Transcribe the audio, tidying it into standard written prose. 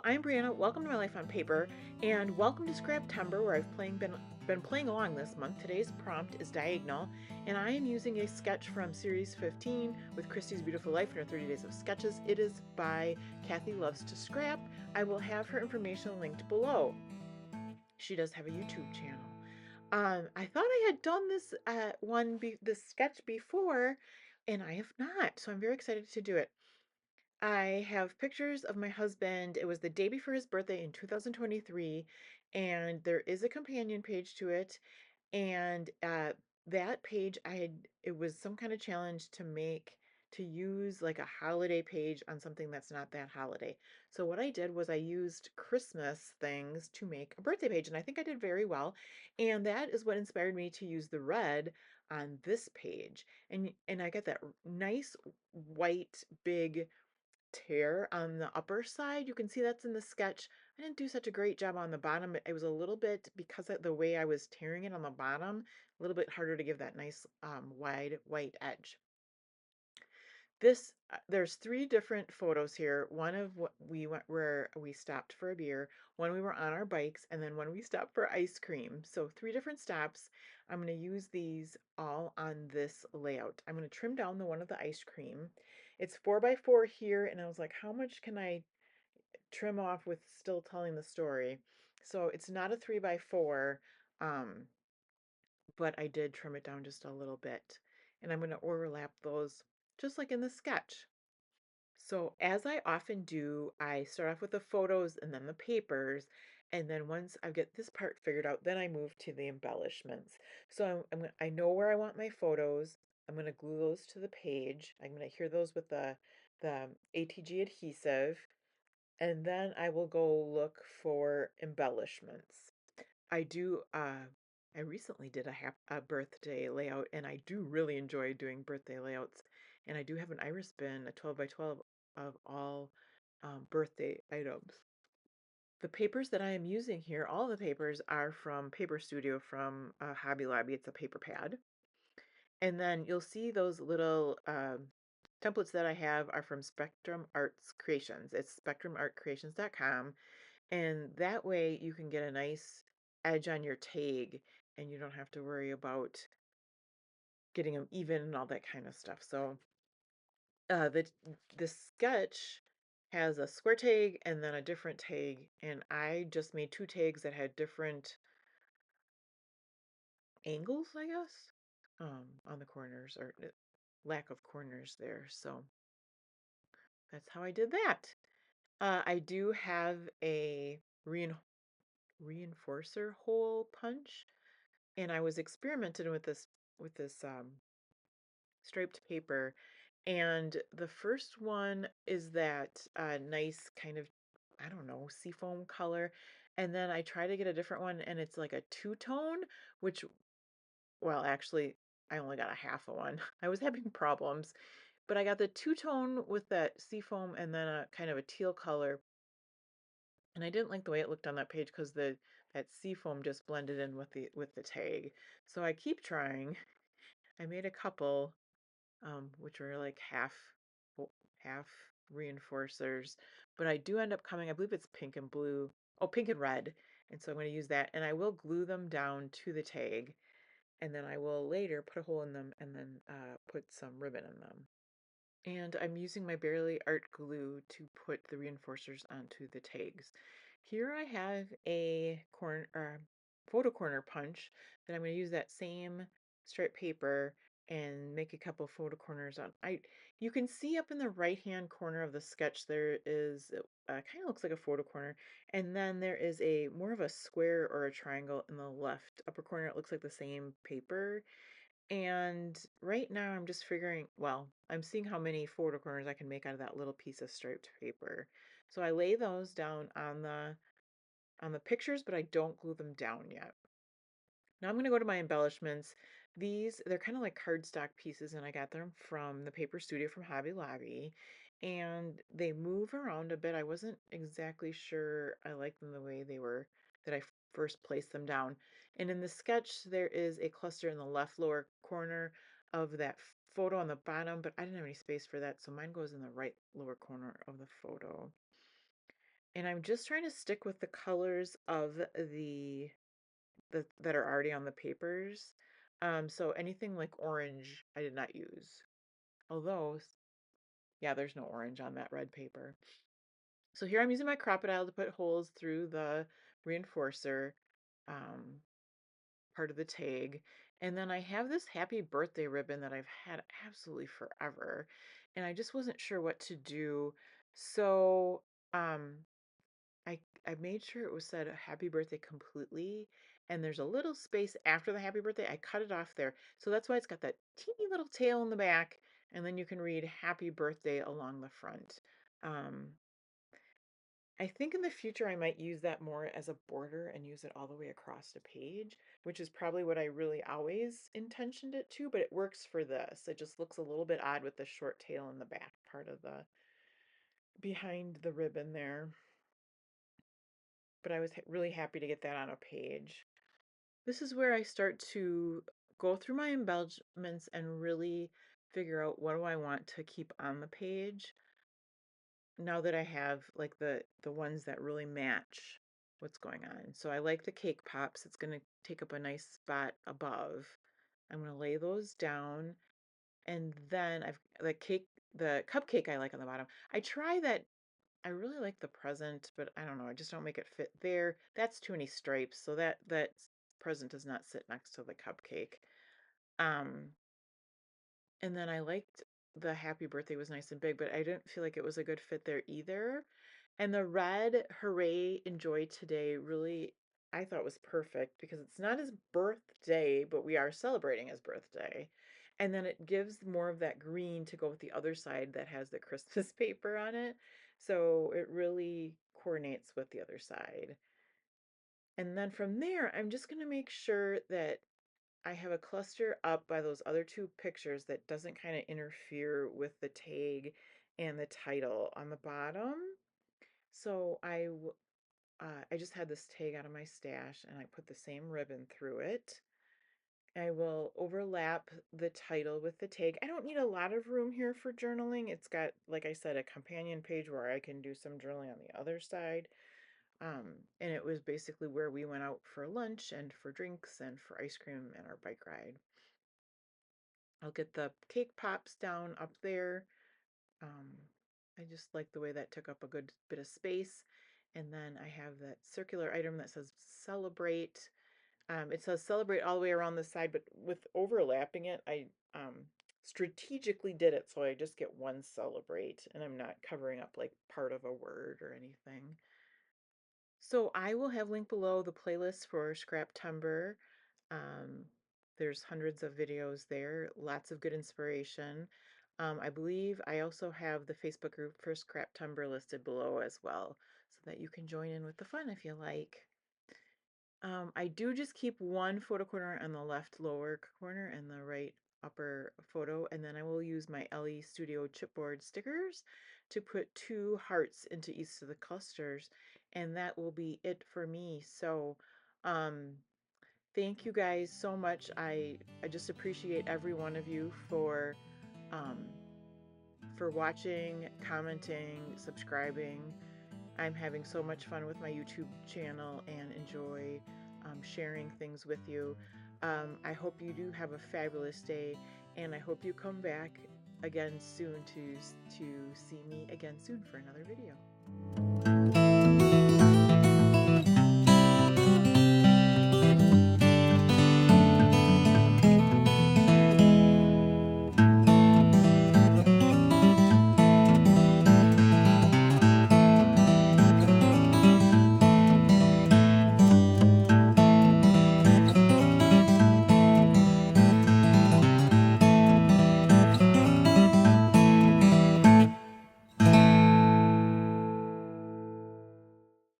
I'm Brianna. Welcome to My Life on Paper, and welcome to Scraptember, where I've been playing along this month. Today's prompt is diagonal, and I am using a sketch from Series 15 with Christy's Beautiful Life in her 30 Days of Sketches. It is by Kathy Loves to Scrap. I will have her information linked below. She does have a YouTube channel. I thought I had done this sketch before, and I have not, so I'm very excited to do it. I have pictures of my husband. It was the day before his birthday in 2023, and there is a companion page to it. And that page, it was some kind of challenge to use like a holiday page on something that's not that holiday. So what I did was I used Christmas things to make a birthday page, and I think I did very well. And that is what inspired me to use the red on this page. And I got that nice white big tear on the upper side. You can see that's in the sketch. I didn't do such a great job on the bottom. It was a little bit, because of the way I was tearing it on the bottom, a little bit harder to give that nice wide white edge. There's three different photos here. One of what we went where we stopped for a beer, one we were on our bikes, and then one we stopped for ice cream. So three different stops. I'm going to use these all on this layout. I'm going to trim down the one of the ice cream. It's 4x4 here, and I was like, how much can I trim off with still telling the story? So it's not a 3x4, um, but I did trim it down just a little bit. And I'm going to overlap those just like in the sketch. So, as I often do, I start off with the photos and then the papers. And then once I get this part figured out, then I move to the embellishments. So I know where I want my photos. I'm going to glue those to the page. I'm going to adhere those with the ATG adhesive. And then I will go look for embellishments. I do, I recently did a birthday layout, and I do really enjoy doing birthday layouts. And I do have an iris bin, a 12 by 12 of all birthday items. The papers that I am using here, all the papers are from Paper Studio from Hobby Lobby. It's a paper pad. And then you'll see those little templates that I have are from Spectrum Arts Creations. It's spectrumartcreations.com. And that way you can get a nice edge on your tag, and you don't have to worry about getting them even and all that kind of stuff. So uh, the the sketch has a square tag and then a different tag, and I just made two tags that had different angles, I guess, on the corners, or lack of corners there. So that's how I did that. I do have a reinforcer hole punch, and I was experimenting with this striped paper. And the first one is that nice kind of, I don't know, seafoam color. And then I try to get a different one, and it's like a two-tone, which, well, actually, I only got a half of one. I was having problems, but I got the two-tone with that seafoam and then a kind of a teal color. And I didn't like the way it looked on that page because the that seafoam just blended in with the tag. So I keep trying. I made a couple, which were like half reinforcers, but I do end up coming, I believe it's pink and blue, oh, pink and red, and so I'm going to use that, and I will glue them down to the tag, and then I will later put a hole in them and then put some ribbon in them. And I'm using my Barely Art glue to put the reinforcers onto the tags. Here I have a photo corner punch that I'm going to use that same striped paper and make a couple photo corners on. You can see up in the right hand corner of the sketch there is kind of looks like a photo corner, and then there is a more of a square or a triangle in the left upper corner. It looks like the same paper, and right now I'm just figuring, well, I'm seeing how many photo corners I can make out of that little piece of striped paper. So I lay those down on the pictures, but I don't glue them down yet. Now I'm going to go to my embellishments. They're kind of like cardstock pieces, and I got them from the Paper Studio from Hobby Lobby. And they move around a bit. I wasn't exactly sure I liked them the way they were that I first placed them down. And in the sketch, there is a cluster in the left lower corner of that photo on the bottom, but I didn't have any space for that, so mine goes in the right lower corner of the photo. And I'm just trying to stick with the colors of the that are already on the papers. So anything like orange, I did not use. Although, yeah, there's no orange on that red paper. So here I'm using my Crocodile to put holes through the reinforcer, um, part of the tag. And then I have this happy birthday ribbon that I've had absolutely forever. And I just wasn't sure what to do. So um, I made sure it was said happy birthday completely. And there's a little space after the happy birthday. I cut it off there. So that's why it's got that teeny little tail in the back. And then you can read happy birthday along the front. Um, I think in the future I might use that more as a border and use it all the way across the page, which is probably what I really always intentioned it to, but it works for this. It just looks a little bit odd with the short tail in the back part of the behind the ribbon there. But I was really happy to get that on a page. This is where I start to go through my embellishments and really figure out what do I want to keep on the page. Now that I have like the ones that really match what's going on. So I like the cake pops. It's going to take up a nice spot above. I'm going to lay those down, and then I've the cupcake I like on the bottom. I try that. I really like the present, but I don't know. I just don't make it fit there. That's too many stripes, so that present does not sit next to the cupcake. Um, and then I liked the happy birthday was nice and big, but I didn't feel like it was a good fit there either. And the red Hooray Enjoy Today really, I thought was perfect because it's not his birthday, but we are celebrating his birthday. And then it gives more of that green to go with the other side that has the Christmas paper on it. So it really coordinates with the other side. And then from there, I'm just going to make sure that I have a cluster up by those other two pictures that doesn't kind of interfere with the tag and the title on the bottom. So I just had this tag out of my stash and I put the same ribbon through it. I will overlap the title with the tag. I don't need a lot of room here for journaling. It's got, like I said, a companion page where I can do some journaling on the other side. And it was basically where we went out for lunch and for drinks and for ice cream and our bike ride. I'll get the cake pops down up there. Um, I just like the way that took up a good bit of space. And then I have that circular item that says celebrate. It says celebrate all the way around the side, but with overlapping it, I strategically did it so I just get one celebrate and I'm not covering up like part of a word or anything. So I will have linked below the playlist for Scraptember. Um, there's hundreds of videos there, lots of good inspiration. I believe I also have the Facebook group for Scraptember listed below as well, so that you can join in with the fun if you like. I do just keep one photo corner on the left lower corner and the right upper photo, and then I will use my LE Studio chipboard stickers to put two hearts into each of the clusters, and that will be it for me. So, thank you guys so much. I just appreciate every one of you um, for watching, commenting, subscribing. I'm having so much fun with my YouTube channel and enjoy sharing things with you. I hope you do have a fabulous day, and I hope you come back again soon to see me again soon for another video.